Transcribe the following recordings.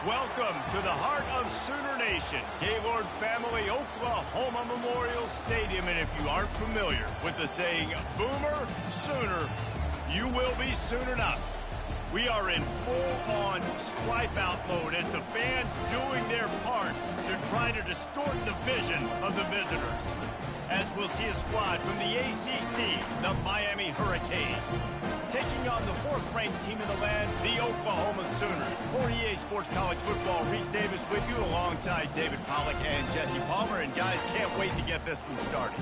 Welcome to the heart of Sooner Nation, Gaylord Family Oklahoma Memorial Stadium. And if you aren't familiar with the saying, Boomer Sooner, you will be soon enough. We are in full-on stripe-out mode as the fans doing their part to try to distort the vision of the visitors. As we'll see a squad from the ACC, the Miami Hurricanes, taking on the fourth-ranked team in the land, the Oklahoma Sooners. For EA Sports College Football, Reese Davis with you alongside David Pollack and Jesse Palmer. And guys, can't wait to get this one started.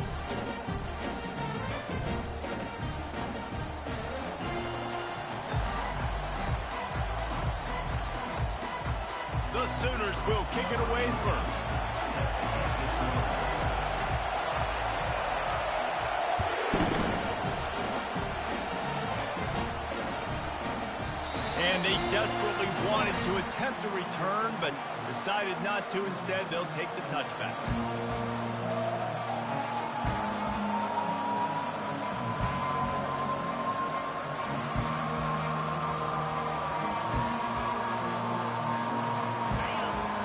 The Sooners will kick it away first. And they desperately wanted to attempt a return, but decided not to. Instead, they'll take the touchback.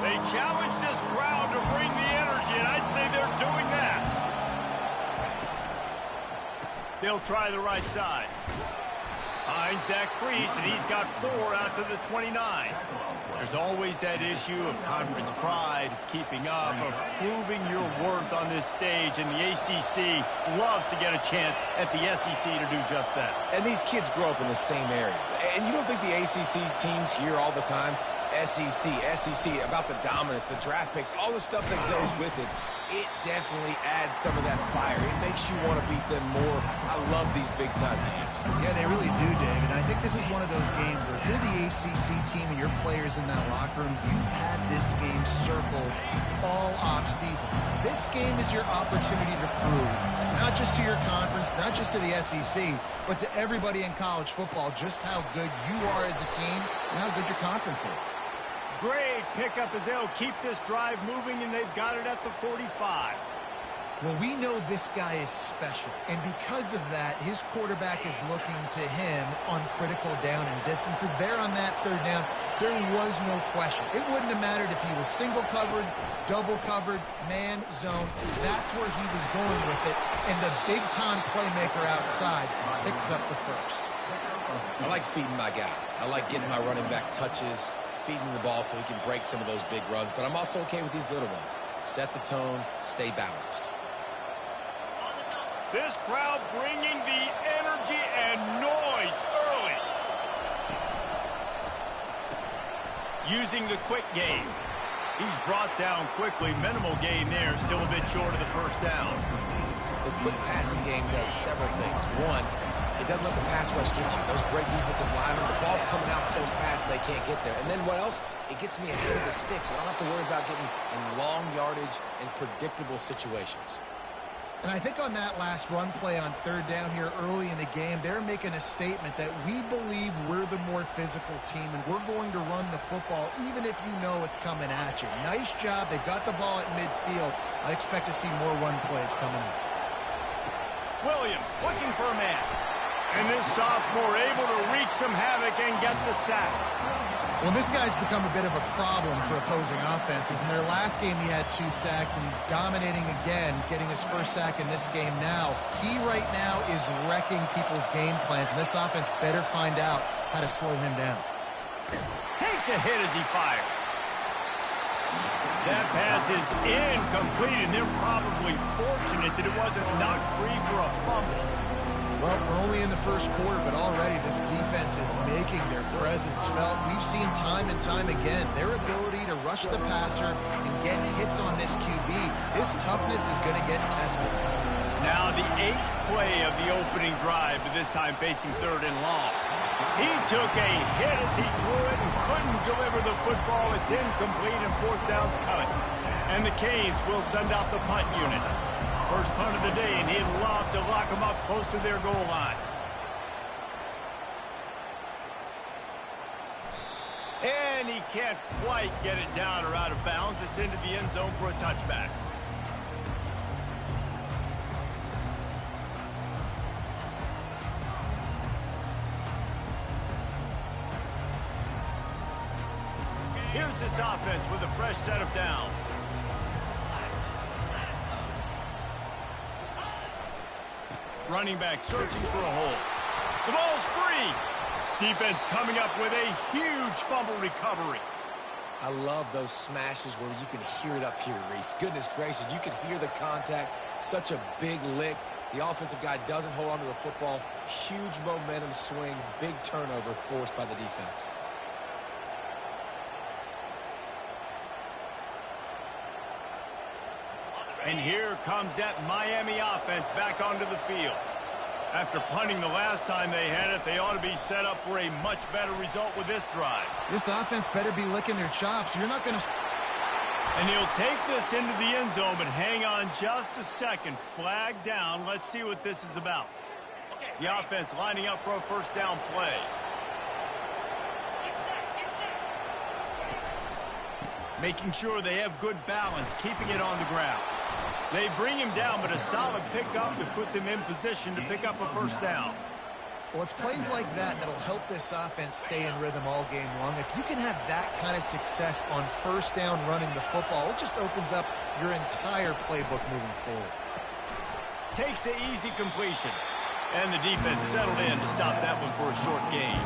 They challenge this crowd to bring the energy, and I'd say they're doing that. They'll try the right side. Finds that crease, and he's got 4 out to the 29. There's always that issue of conference pride, keeping up, of proving your worth on this stage, and the ACC loves to get a chance at the SEC to do just that. And these kids grow up in the same area. And you don't think the ACC teams hear all the time, SEC, about the dominance, the draft picks, all the stuff that goes with it. It definitely adds some of that fire. It makes you want to beat them more. I love these big-time names. Yeah, they really do, Dave. And I think this is one of those games where if you're the ACC team and your players in that locker room, you've had this game circled all off-season. This game is your opportunity to prove, not just to your conference, not just to the SEC, but to everybody in college football, just how good you are as a team and how good your conference is. Great pickup as they'll keep this drive moving, and they've got it at the 45. Well, we know this guy is special, and because of that, his quarterback is looking to him on critical down and distances. There on that third down, there was no question. It wouldn't have mattered if he was single covered, double covered, man, zone. That's where he was going with it, and the big-time playmaker outside picks up the first. I like feeding my guy. I like getting my running back touches, feeding the ball so he can break some of those big runs, but I'm also okay with these little ones. Set the tone, stay balanced. This crowd bringing the energy and noise early. Using the quick game. He's brought down quickly. Minimal gain there, still a bit short of the first down. The quick passing game does several things. One, it doesn't let the pass rush get you. Those great defensive linemen, the ball's coming out so fast they can't get there. And then what else? It gets me ahead of the sticks. I don't have to worry about getting in long yardage and predictable situations. And I think on that last run play on third down here early in the game, they're making a statement that we believe we're the more physical team, and we're going to run the football even if you know it's coming at you. Nice job. They've got the ball at midfield. I expect to see more run plays coming up. Williams looking for a man. And this sophomore able to wreak some havoc and get the sack. Well, this guy's become a bit of a problem for opposing offenses. In their last game, he had 2 sacks, and he's dominating again, getting his first sack in this game now. He right now is wrecking people's game plans, and this offense better find out how to slow him down. Takes a hit as he fires. That pass is incomplete, and they're probably fortunate that it wasn't knocked free for a fumble. Well, we're only in the first quarter, but already this defense is making their presence felt. We've seen time and time again their ability to rush the passer and get hits on this QB. His toughness is going to get tested. Now the 8th play of the opening drive, but this time facing third and long. He took a hit as he threw it and couldn't deliver the football. It's incomplete, and fourth down's coming. And the Canes will send out the punt unit. First punt of the day, and he'd love to lock them up close to their goal line. And he can't quite get it down or out of bounds. It's into the end zone for a touchback. Here's this offense with a fresh set of downs. Running back searching for a hole. The ball's free. Defense coming up with a huge fumble recovery. I love those smashes where you can hear it up here, Reese. Goodness gracious, you can hear the contact. Such a big lick. The offensive guy doesn't hold on to the football. Huge momentum swing, big turnover forced by the defense. And here comes that Miami offense back onto the field. After punting the last time they had it, they ought to be set up for a much better result with this drive. This offense better be licking their chops. You're not going to... And he'll take this into the end zone, but hang on just a second. Flag down. Let's see what this is about. The offense lining up for a first down play. Making sure they have good balance, keeping it on the ground. They bring him down, but a solid pickup to put them in position to pick up a first down. Well, it's plays like that that'll help this offense stay in rhythm all game long. If you can have that kind of success on first down running the football, it just opens up your entire playbook moving forward. Takes the easy completion. And the defense settled in to stop that one for a short gain.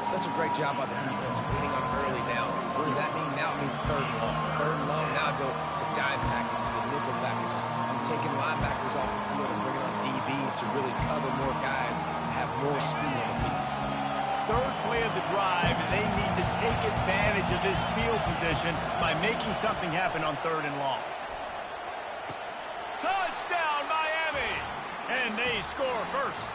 Such a great job by the defense winning on early downs. What does that mean? Now it means third and long. Third and long, now I go to dime packages, to nickel packages. I'm taking linebackers off the field and bringing on DBs to really cover more guys and have more speed on the field. Third play of the drive, and they need to take advantage of this field position by making something happen on third and long. Touchdown, Miami! And they score first.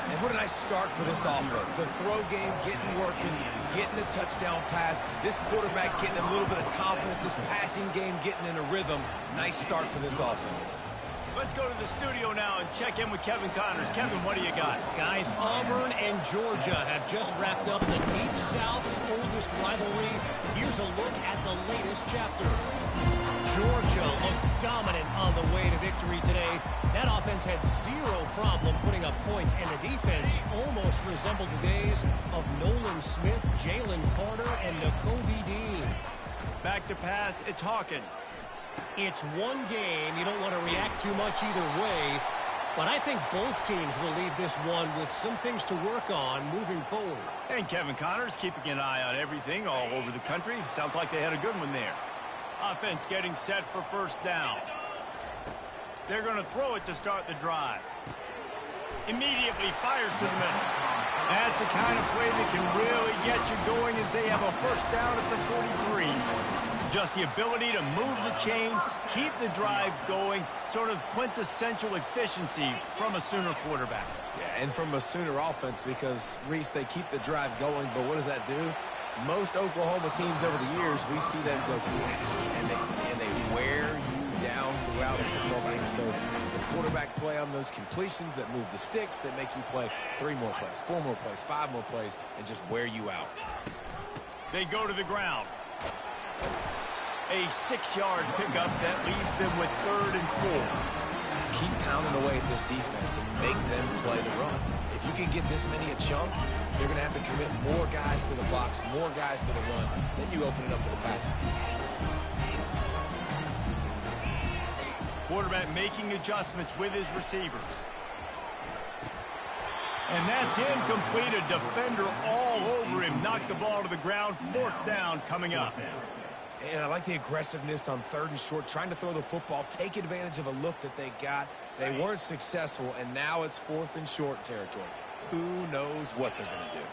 And what a nice start for this offense. The throw game getting working, getting the touchdown pass. This quarterback getting a little bit of confidence. This passing game getting in a rhythm. Nice start for this offense. Let's go to the studio now and check in with Kevin Connors. Kevin, what do you got? Guys, Auburn and Georgia have just wrapped up the Deep South's oldest rivalry. Here's a look at the latest chapter. Georgia looked dominant on the way to victory today. That offense had zero problem putting up points, and the defense almost resembled the days of Nolan Smith, Jalen Carter, and Nakobe Dean. Back to pass, it's Hawkins. It's one game. You don't want to react too much either way, but I think both teams will leave this one with some things to work on moving forward. And Kevin Connors keeping an eye on everything all over the country. Sounds like they had a good one there. Offense getting set for first down. They're going to throw it to start the drive. Immediately fires to the middle. That's the kind of play that can really get you going as they have a first down at the 43. Just the ability to move the chains, keep the drive going, sort of quintessential efficiency from a Sooner quarterback. Yeah, and from a Sooner offense because, Reese, they keep the drive going, but what does that do? Most Oklahoma teams over the years, we see them go fast, and they wear you down throughout a football game. So the quarterback play on those completions that move the sticks, that make you play 3 more plays, 4 more plays, 5 more plays, and just wear you out. They go to the ground. A 6-yard pickup that leaves them with 3rd and 4. Keep pounding away at this defense and make them play the run. If you can get this many a chunk, they're going to have to commit more guys to the box, more guys to the run. Then you open it up for the passing. Quarterback making adjustments with his receivers. And that's incomplete. A defender all over him. Knocked the ball to the ground. 4th down coming up. And I like the aggressiveness on 3rd and short, trying to throw the football, take advantage of a look that they got. They weren't successful, and now it's 4th and short territory. Who knows what they're going to do?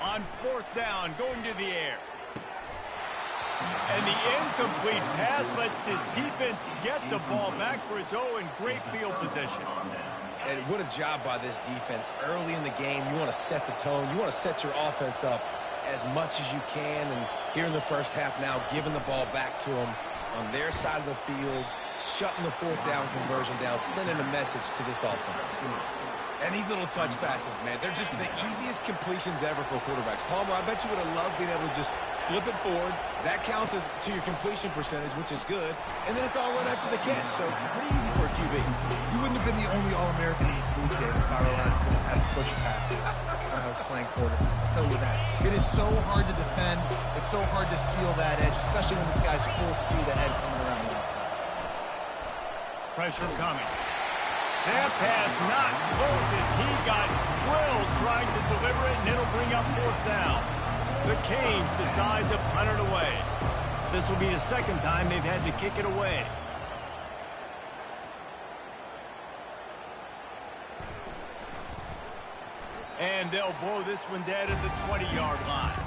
On 4th down, going to the air. And the incomplete pass lets his defense get the ball back for its own great field position. And what a job by this defense. Early in the game, you want to set the tone. You want to set your offense up as much as you can. And here in the first half now, giving the ball back to them on their side of the field, shutting the 4th down conversion down, sending a message to this offense. And these little touch passes, man, they're just the easiest completions ever for quarterbacks. Palmer, I bet you would have loved being able to just flip it forward. That counts as to your completion percentage, which is good. And then it's all right up to the catch, so pretty easy for a QB. You wouldn't have been the only All-American in this league game if I were allowed to have push passes. playing quarterback. I'll tell you that. It is so hard to defend. It's so hard to seal that edge, especially when this guy's full speed ahead coming around the outside. Pressure coming. That pass not close as he got drilled trying to deliver it, and it'll bring up 4th down. The Canes decide to punt it away. This will be the second time they've had to kick it away. And they'll blow this one dead at the 20-yard line.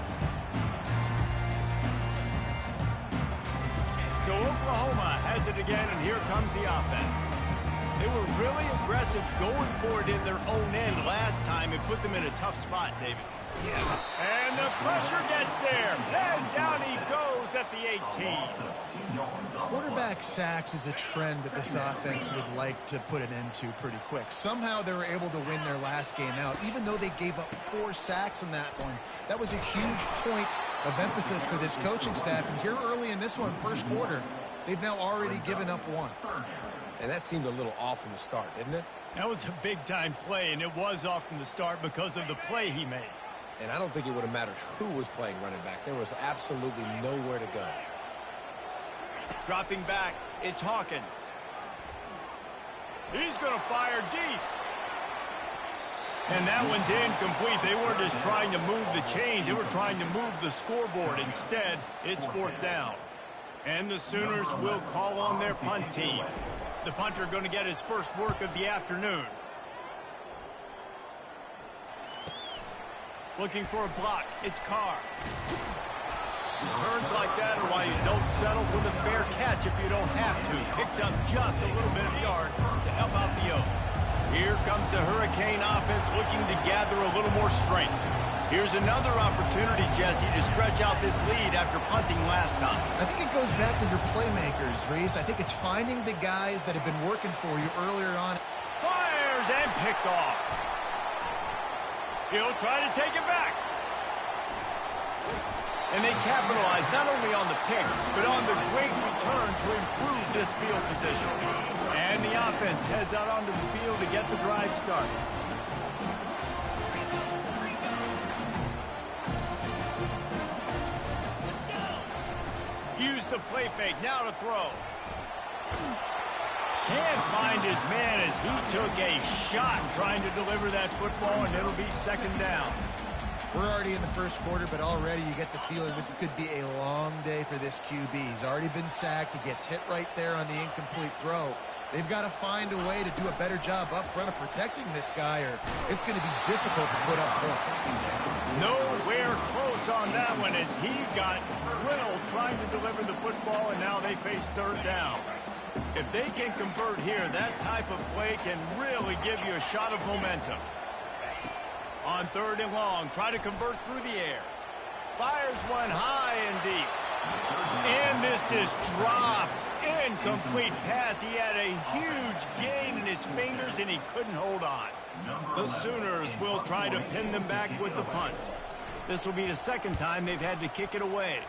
So Oklahoma has it again, and here comes the offense. They were really aggressive going for it in their own end last time and put them in a tough spot, David. Yeah. And the pressure gets there. And down he goes at the 18. Quarterback sacks is a trend that this offense would like to put an end to pretty quick. Somehow they were able to win their last game out, even though they gave up 4 sacks in that one. That was a huge point of emphasis for this coaching staff. And here early in this one, first quarter, they've now already given up 1. And that seemed a little off from the start, didn't it? That was a big-time play, and it was off from the start because of the play he made. And I don't think it would have mattered who was playing running back. There was absolutely nowhere to go. Dropping back, it's Hawkins. He's going to fire deep. And that one's incomplete. They weren't just trying to move the chains. They were trying to move the scoreboard. Instead, it's 4th down. And the Sooners will call on their punt team. The punter going to get his first work of the afternoon. Looking for a block. It's Carr. Turns like that are why you don't settle for the fair catch if you don't have to. Picks up just a little bit of yards to help out the Oak. Here comes the Hurricane offense looking to gather a little more strength. Here's another opportunity, Jesse, to stretch out this lead after punting last time. I think it goes back to your playmakers, Reese. I think it's finding the guys that have been working for you earlier on. Fires and picked off. He'll try to take it back. And they capitalize not only on the pick, but on the great return to improve this field position. And the offense heads out onto the field to get the drive started. Use the play fake, now to throw. Can't find his man as he took a shot trying to deliver that football, and it'll be 2nd down. We're already in the first quarter, but already you get the feeling this could be a long day for this QB. He's already been sacked. He gets hit right there on the incomplete throw. They've got to find a way to do a better job up front of protecting this guy, or it's going to be difficult to put up points. Nowhere close on that one as he got drilled trying to deliver the football, and now they face 3rd down. If they can convert here, that type of play can really give you a shot of momentum. On 3rd and long, try to convert through the air. Fires one high and deep. And this is dropped. Incomplete pass. He had a huge gain in his fingers, and he couldn't hold on. The Sooners will try to pin them back with the punt. This will be the 2nd time they've had to kick it away.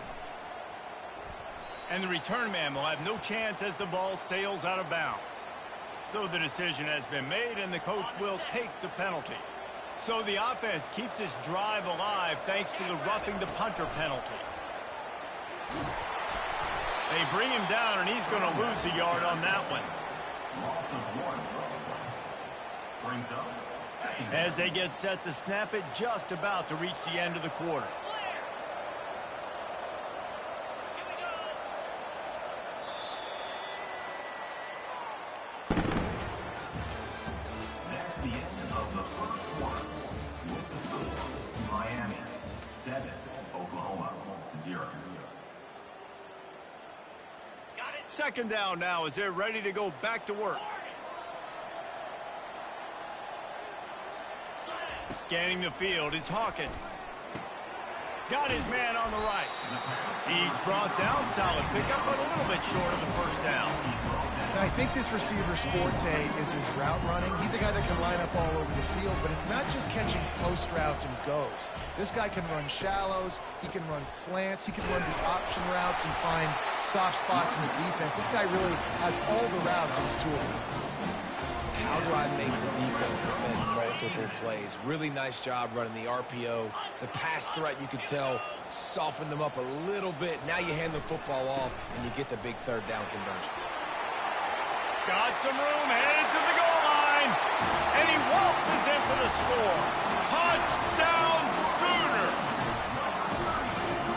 And the return man will have no chance as the ball sails out of bounds. So the decision has been made, and the coach will take the penalty. So the offense keeps this drive alive thanks to the roughing the punter penalty. They bring him down, and he's going to lose a yard on that one. As they get set to snap it, just about to reach the end of the quarter. Second down now as they're ready to go back to work. Scanning the field, it's Hawkins. Got his man on the right. He's brought down, solid pickup, but a little bit short of the first down. And I think this receiver's forte is his route running. He's a guy that can line up all over the field, but it's not just catching post routes and goes. This guy can run shallows, he can run slants, he can run the option routes and find soft spots in the defense. This guy really has all the routes in his toolbox. how do I make the defense defend multiple plays? Really nice job running the RPO. The pass threat, you could tell, softened them up a little bit. Now you hand the football off, and you get the big third down conversion. Got some room, headed to the goal line. And he waltzes in for the score. Touchdown, Sooners!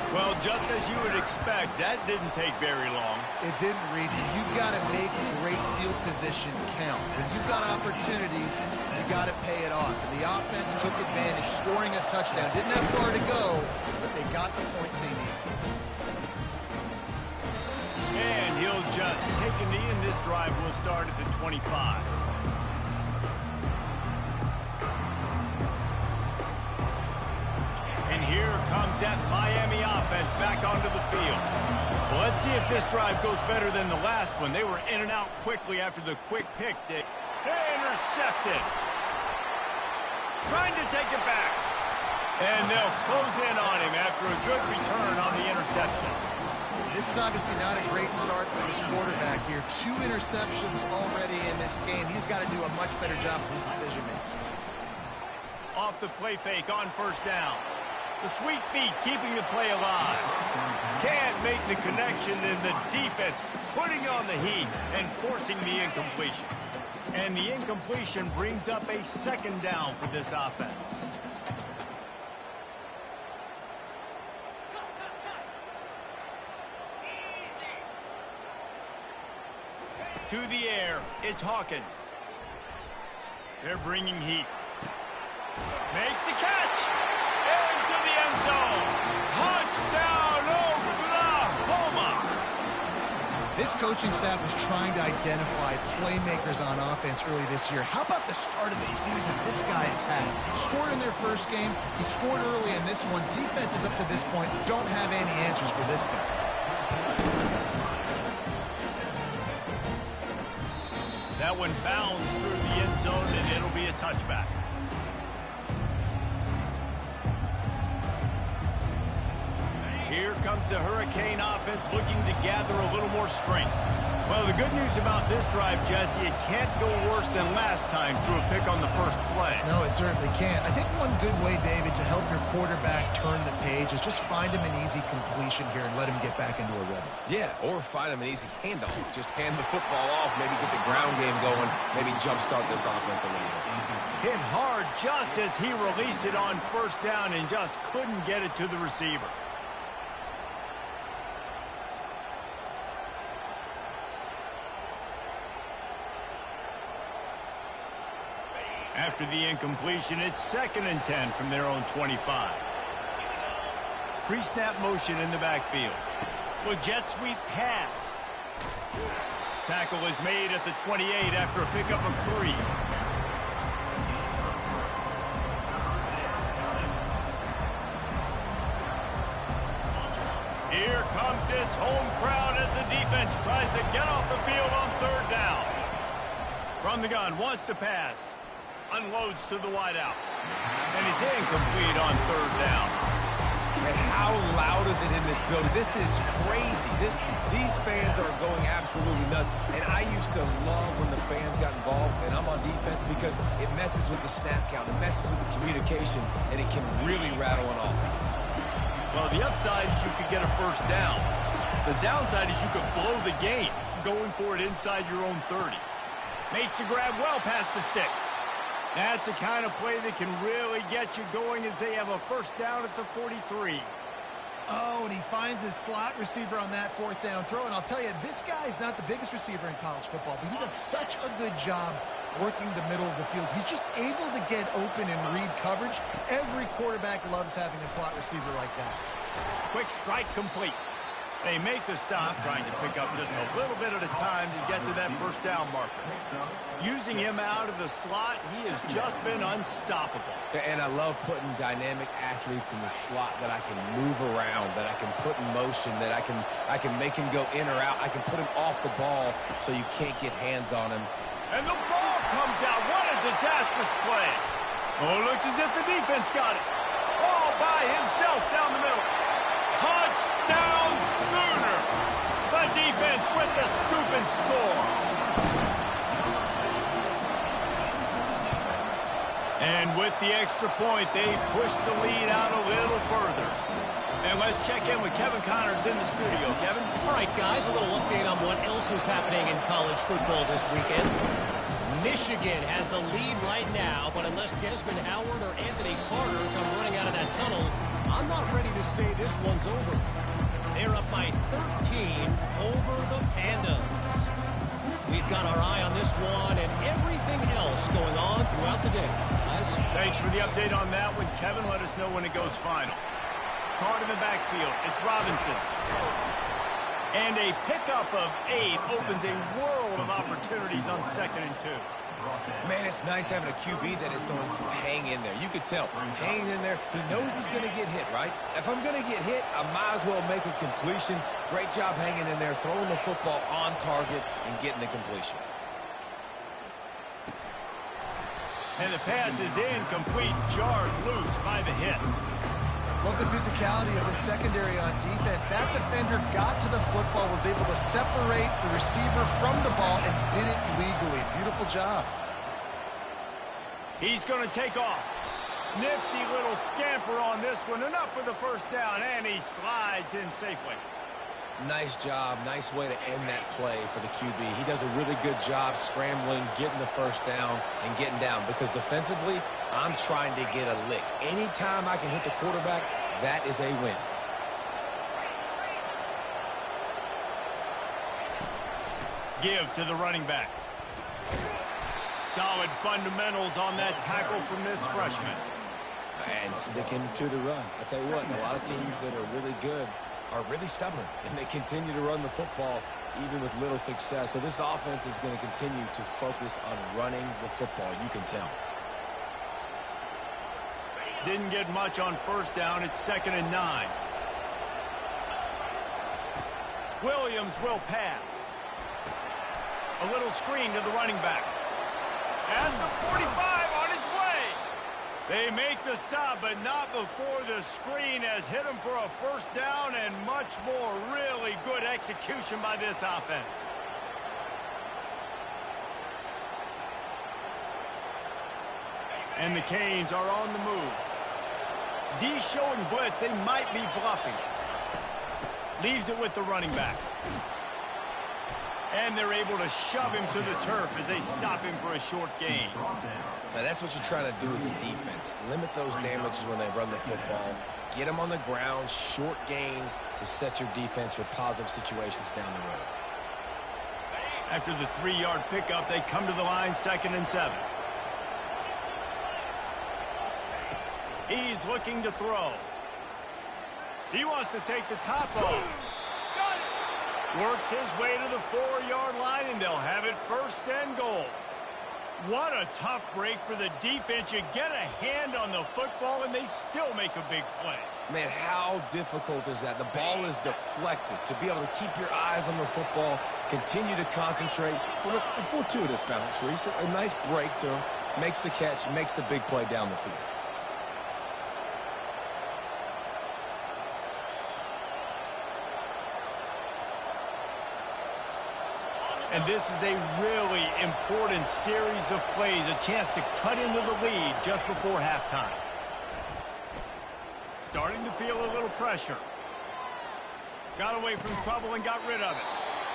Well, just as you would expect, that didn't take very long. It didn't, Reese. You've got to make great field position count. When you've got opportunities, you got to pay it off. And the offense took advantage, scoring a touchdown. Didn't have far to go, but they got the points they needed. And he'll just take a knee, and this drive will start at the 25. And here comes that Miami offense back onto the field. Well, let's see if this drive goes better than the last one. They were in and out quickly after the quick pick. They intercepted. Trying to take it back. And they'll close in on him after a good return on the interception. This is obviously not a great start for this quarterback here. 2 interceptions already in this game. He's got to do a much better job with his decision-making. Off the play fake on first down. The sweet feet keeping the play alive. Can't make the connection, and the defense putting on the heat and forcing the incompletion. And the incompletion brings up a second down for this offense. To the air, it's Hawkins. They're bringing heat. Makes the catch. Into the end zone. Touchdown, Oklahoma. This coaching staff was trying to identify playmakers on offense early this year. How about the start of the season this guy has had? Scored in their first game. He scored early in this one. Defenses up to this point don't have any answers for this guy. That one bounds through the end zone, and it'll be a touchback. Here comes the Hurricane offense looking to gather a little more strength. Well, the good news about this drive, Jesse, it can't go worse than last time through a pick on the first play. No, it certainly can't. I think one good way, David, to help your quarterback turn the page is just find him an easy completion here and let him get back into a rhythm. Yeah, or find him an easy handoff. Just hand the football off, maybe get the ground game going, maybe jumpstart this offense a little bit. Hit hard just as he released it on first down and just couldn't get it to the receiver. After the incompletion, it's 2nd and 10 from their own 25. Pre-snap motion in the backfield. With jet sweep pass. Tackle is made at the 28 after a pickup of 3. Here comes this home crowd as the defense tries to get off the field on 3rd down. From the gun, wants to pass. Unloads to the wideout. And he's incomplete on 3rd down. And how loud is it in this building? This is crazy. These fans are going absolutely nuts. And I used to love when the fans got involved, and I'm on defense, because it messes with the snap count. It messes with the communication, and it can really rattle an offense. Well, the upside is you could get a first down. The downside is you could blow the game going for it inside your own 30. Makes the grab well past the sticks. That's the kind of play that can really get you going as they have a first down at the 43. Oh, and he finds his slot receiver on that 4th down throw. And I'll tell you, this guy's not the biggest receiver in college football, but he does such a good job working the middle of the field. He's just able to get open and read coverage. Every quarterback loves having a slot receiver like that. Quick strike complete. They make the stop, trying to pick up just a little bit at a time to get to that first down marker. Using him out of the slot, he has just been unstoppable. And I love putting dynamic athletes in the slot that I can move around, that I can put in motion, that I can make him go in or out. I can put him off the ball so you can't get hands on him. And the ball comes out. What a disastrous play. Oh, it looks as if the defense got it. All by himself down the middle. Touchdown, Sooners! The defense with the scoop and score. And with the extra point, they push the lead out a little further. And let's check in with Kevin Connors in the studio. Kevin? All right, guys, a little update on what else is happening in college football this weekend. Michigan has the lead right now, but unless Desmond Howard or Anthony Carter come running out of that tunnel, I'm not ready to say this one's over. They're up by 13 over the Pandas. We've got our eye on this one and everything else going on throughout the day. Guys? Thanks for the update on that one. Kevin, let us know when it goes final. Card in the backfield. It's Robinson. And a pickup of 8 opens a world of opportunities on 2nd and 2. Man, it's nice having a QB that is going to hang in there. You could tell. Hanging in there. He knows he's going to get hit, right? If I'm going to get hit, I might as well make a completion. Great job hanging in there, throwing the football on target, and getting the completion. And the pass is incomplete, jarred loose by the hit. Love the physicality of the secondary on defense. That defender got to the football, was able to separate the receiver from the ball, and did it legally. Beautiful job. He's going to take off. Nifty little scamper on this one. Enough for the first down, and he slides in safely. Nice job. Nice way to end that play for the QB. He does a really good job scrambling, getting the first down, and getting down. Because defensively, I'm trying to get a lick. Anytime I can hit the quarterback, that is a win. Give to the running back. Solid fundamentals on that tackle from this freshman. And sticking to the run. I tell you what, a lot of teams that are really good are really stubborn, and they continue to run the football even with little success. So this offense is going to continue to focus on running the football. You can tell. Didn't get much on first down. It's 2nd and 9. Williams will pass. A little screen to the running back. At the 45 on its way. They make the stop, but not before the screen has hit them for a first down, and much more. Really good execution by this offense. And the Canes are on the move. D showing blitz. They might be bluffing. Leaves it with the running back. And they're able to shove him to the turf as they stop him for a short gain. Now, that's what you're trying to do as a defense. Limit those damages when they run the football. Get them on the ground, short gains to set your defense for positive situations down the road. After the 3-yard pickup, they come to the line, 2nd and 7. He's looking to throw. He wants to take the top off. Works his way to the 4-yard line, and they'll have it 1st and goal. What a tough break for the defense. You get a hand on the football, and they still make a big play. Man, how difficult is that? The ball is deflected. To be able to keep your eyes on the football, continue to concentrate. For a fortuitous bounce, Reese. A nice break to him. Makes the catch, makes the big play down the field. And this is a really important series of plays, a chance to cut into the lead just before halftime. Starting to feel a little pressure. Got away from trouble and got rid of it.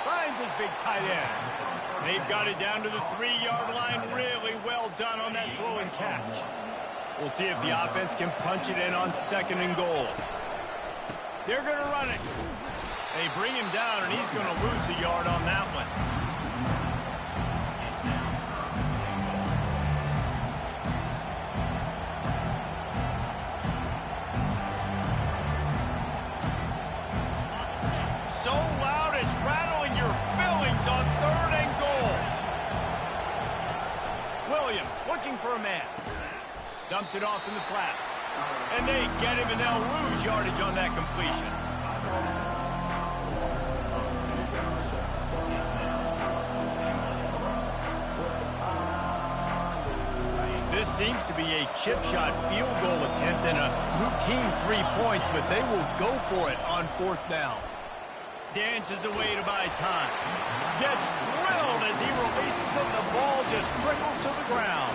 Finds his big tight end. They've got it down to the 3-yard line. Really well done on that throw and catch. We'll see if the offense can punch it in on 2nd and goal. They're going to run it. They bring him down, and he's going to lose a yard on that one. So loud it's rattling your fillings on 3rd and goal. Williams looking for a man. Dumps it off in the flats. And they get him, and they'll lose yardage on that completion. This seems to be a chip shot field goal attempt and a routine 3 points, but they will go for it on 4th down. Dances away to buy time. Gets drilled as he releases it. The ball just trickles to the ground.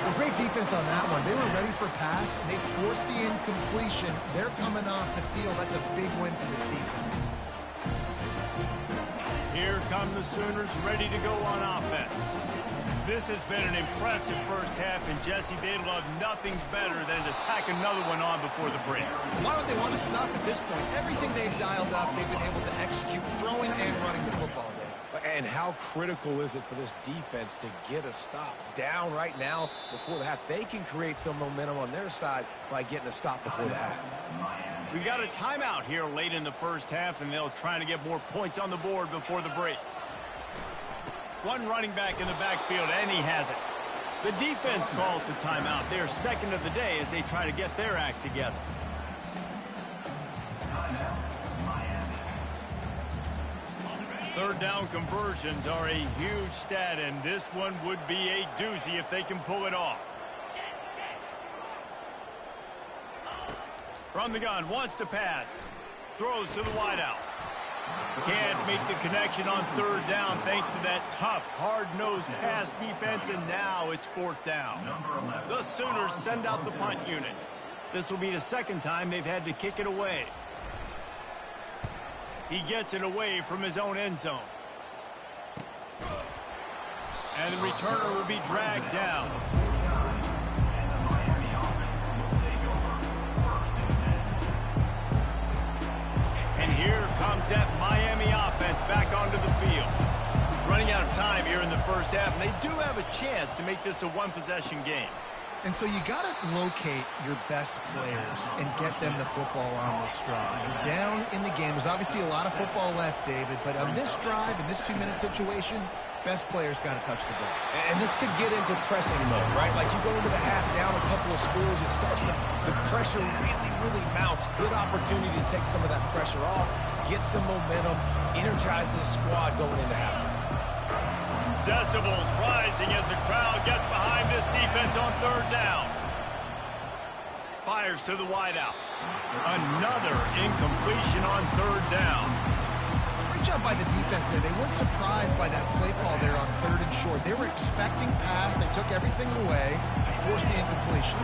Well, great defense on that one. They were ready for pass, and they forced the incompletion. They're coming off the field. That's a big win for this defense. Here come the Sooners ready to go on offense. This has been an impressive first half, and Jesse, they'd love nothing better than to tack another one on before the break. Why would they want to stop at this point? Everything they've dialed up, they've been able to execute, throwing and running the football there. And how critical is it for this defense to get a stop down right now before the half? They can create some momentum on their side by getting a stop before the half. We got a timeout here late in the first half, and they'll try to get more points on the board before the break. One running back in the backfield, and he has it. The defense calls the timeout. They're second of the day as they try to get their act together. Third down conversions are a huge stat, and this one would be a doozy if they can pull it off. From the gun, wants to pass. Throws to the wideout. Can't make the connection on third down thanks to that tough, hard-nosed pass defense, and now it's fourth down. The Sooners send out the punt unit. This will be the second time they've had to kick it away. He gets it away from his own end zone. And the returner will be dragged down. And here comes that Miami offense back onto the field. Running out of time here in the first half, and they do have a chance to make this a one-possession game. And so you got to locate your best players and get them the football on this drive. You're down in the game. There's obviously a lot of football left, David, but on this drive, in this 2-minute situation, best players got to touch the ball. And this could get into pressing mode, right? Like you go into the half down a couple of scores, it starts to, the pressure really mounts. Good opportunity to take some of that pressure off, get some momentum, energize this squad going into halftime. Decibels rising as the crowd gets behind this defense on third down. Fires to the wideout. Another incompletion on third down. Great job by the defense there. They weren't surprised by that play call there on third and short. They were expecting pass. They took everything away and forced the incompletion.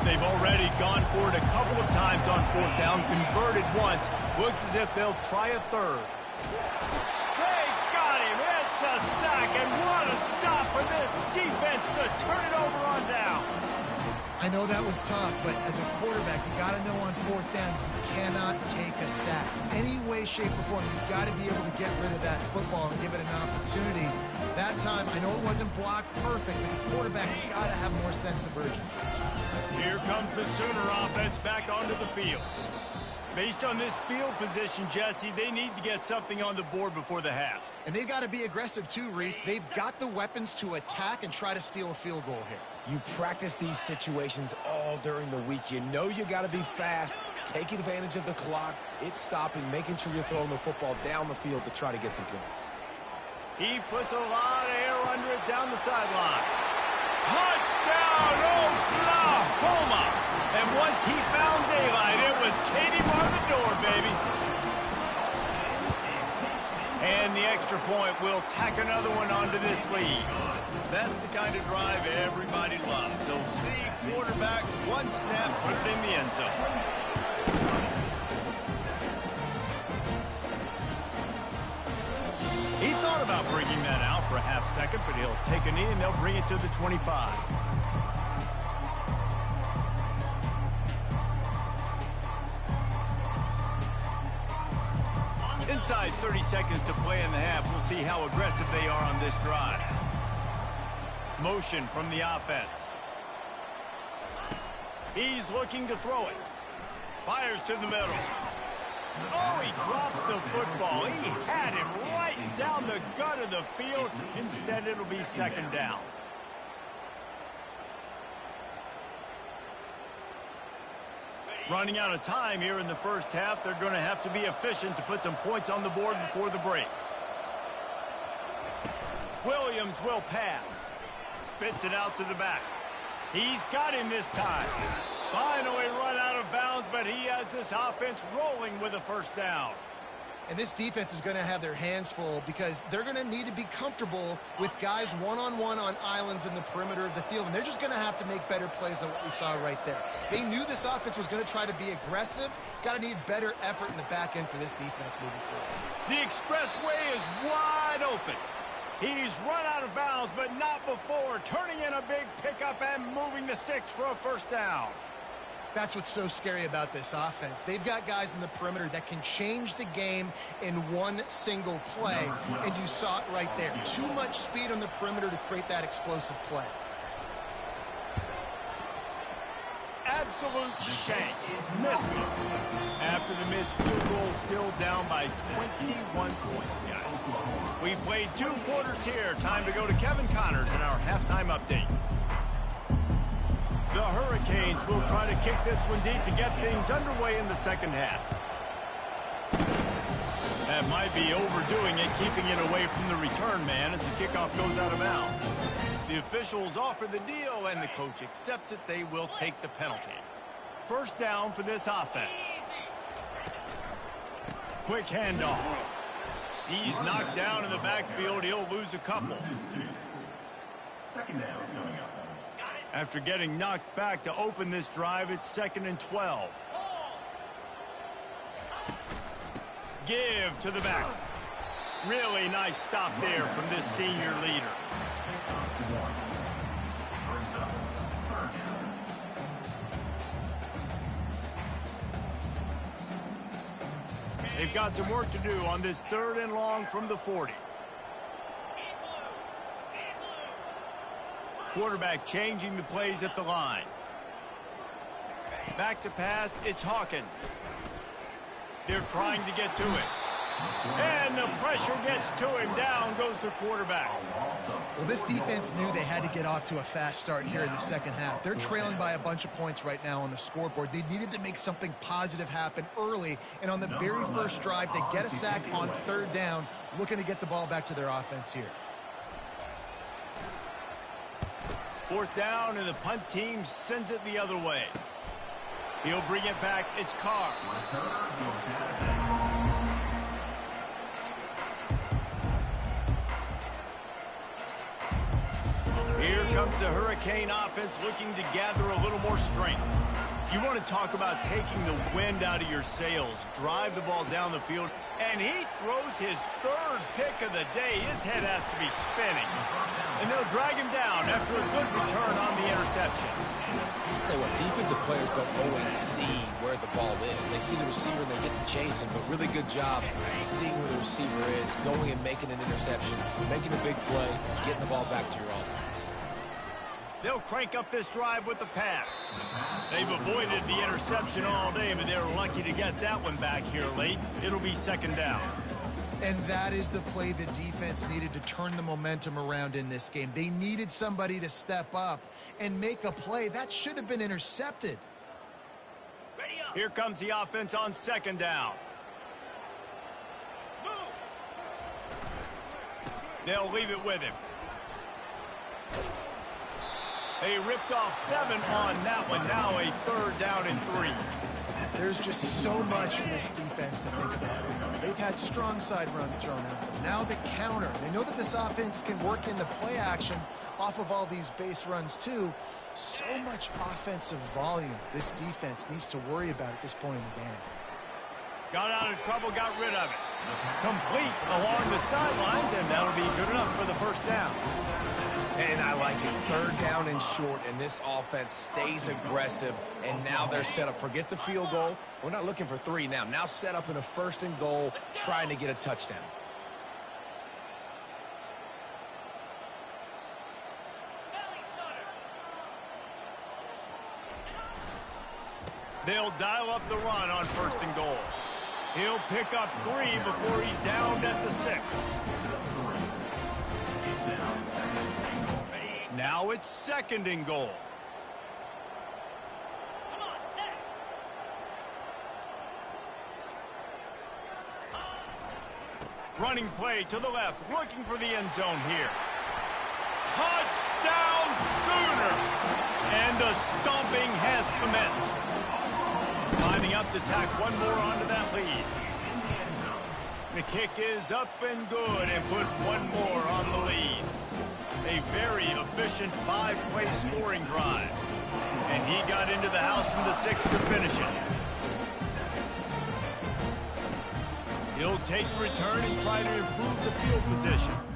They've already gone for it a couple of times on fourth down, converted once. Looks as if they'll try a third. A sack, and what a stop for this defense to turn it over on down. I know that was tough, but as a quarterback, you got to know on fourth down, you cannot take a sack. Any way, shape, or form, you've got to be able to get rid of that football and give it an opportunity. That time, I know it wasn't blocked perfect, but the quarterback's got to have more sense of urgency. Here comes the Sooner offense back onto the field. Based on this field position, Jesse, they need to get something on the board before the half. And they've got to be aggressive too, Reese. They've got the weapons to attack and try to steal a field goal here. You practice these situations all during the week. You know you got to be fast, take advantage of the clock. It's stopping, making sure you're throwing the football down the field to try to get some points. He puts a lot of air under it down the sideline. Touchdown, Oklahoma! And once he found daylight, it was Katie bar the door, baby. And the extra point will tack another one onto this lead. That's the kind of drive everybody loves. They'll see quarterback, one snap, put it in the end zone. He thought about bringing that out for a half second, but he'll take a knee and they'll bring it to the 25. Inside 30 seconds to play in the half. We'll see how aggressive they are on this drive. Motion from the offense. He's looking to throw it. Fires to the middle. Oh, he drops the football. He had him right down the gut of the field. Instead, it'll be second down. Running out of time here in the first half. They're going to have to be efficient to put some points on the board before the break. Williams will pass. Spits it out to the back. He's got him this time. Finally run out of bounds, but he has this offense rolling with a first down. And this defense is going to have their hands full because they're going to need to be comfortable with guys one-on-one on islands in the perimeter of the field. And they're just going to have to make better plays than what we saw right there. They knew this offense was going to try to be aggressive. Got to need better effort in the back end for this defense moving forward. The expressway is wide open. He's run out of bounds, but not before turning in a big pickup and moving the sticks for a first down. That's what's so scary about this offense. They've got guys in the perimeter that can change the game in one single play, and you saw it right there. Too much speed on the perimeter to create that explosive play. Absolute shank. Missed it. After the missed field goal, still down by 21 points, guys. We played 2 quarters here. Time to go to Kevin Connors in our halftime update. The Hurricanes will try to kick this one deep to get things underway in the second half. That might be overdoing it, keeping it away from the return man as the kickoff goes out of bounds. The officials offer the deal, and the coach accepts it. They will take the penalty. First down for this offense. Quick handoff. He's knocked down in the backfield. He'll lose a couple. Second down coming up. After getting knocked back to open this drive, it's 2nd and 12. Give to the back. Really nice stop there from this senior leader. They've got some work to do on this 3rd and long from the 40. Quarterback changing the plays at the line. Back to pass, it's Hawkins. They're trying to get to it. And the pressure gets to him. Down goes the quarterback. Well, this defense knew they had to get off to a fast start here in the second half. They're trailing by a bunch of points right now on the scoreboard. They needed to make something positive happen early. And on the very first drive, they get a sack on 3rd down, looking to get the ball back to their offense here. 4th down, and the punt team sends it the other way. He'll bring it back. It's Carr. Here comes the Hurricane offense looking to gather a little more strength. You want to talk about taking the wind out of your sails. Drive the ball down the field, and he throws his 3rd pick of the day. His head has to be spinning. And they'll drag him down after a good return on the interception. I'll tell you what, defensive players don't always see where the ball is. They see the receiver and they get to chase him, but really good job seeing where the receiver is, going and making an interception, making a big play, getting the ball back to your offense. They'll crank up this drive with the pass. They've avoided the interception all day, but they're lucky to get that one back here late. It'll be 2nd down. And that is the play the defense needed to turn the momentum around in this game. They needed somebody to step up and make a play. That should have been intercepted. Here comes the offense on 2nd down. They'll leave it with him. They ripped off 7 on that one. Now a 3rd down and 3. There's just so much for this defense to think about. They've had strong side runs thrown at them. Now the counter. They know that this offense can work into play action off of all these base runs too. So much offensive volume this defense needs to worry about at this point in the game. Got out of trouble, got rid of it. Complete along the sidelines, and that'll be good enough for the first down. And I like it. 3rd down and short, and this offense stays aggressive, and now they're set up. Forget the field goal. We're not looking for 3 now. Now set up in a 1st and goal, trying to get a touchdown. They'll dial up the run on 1st and goal. He'll pick up 3 before he's downed at the 6. Now it's 2nd and goal. Running play to the left, looking for the end zone here. Touchdown Sooners! And the stomping has commenced. Lining up to tack one more onto that lead. The kick is up and good and put one more on the lead. A very efficient 5-play scoring drive. And he got into the house from the 6 to finish it. He'll take the return and try to improve the field position.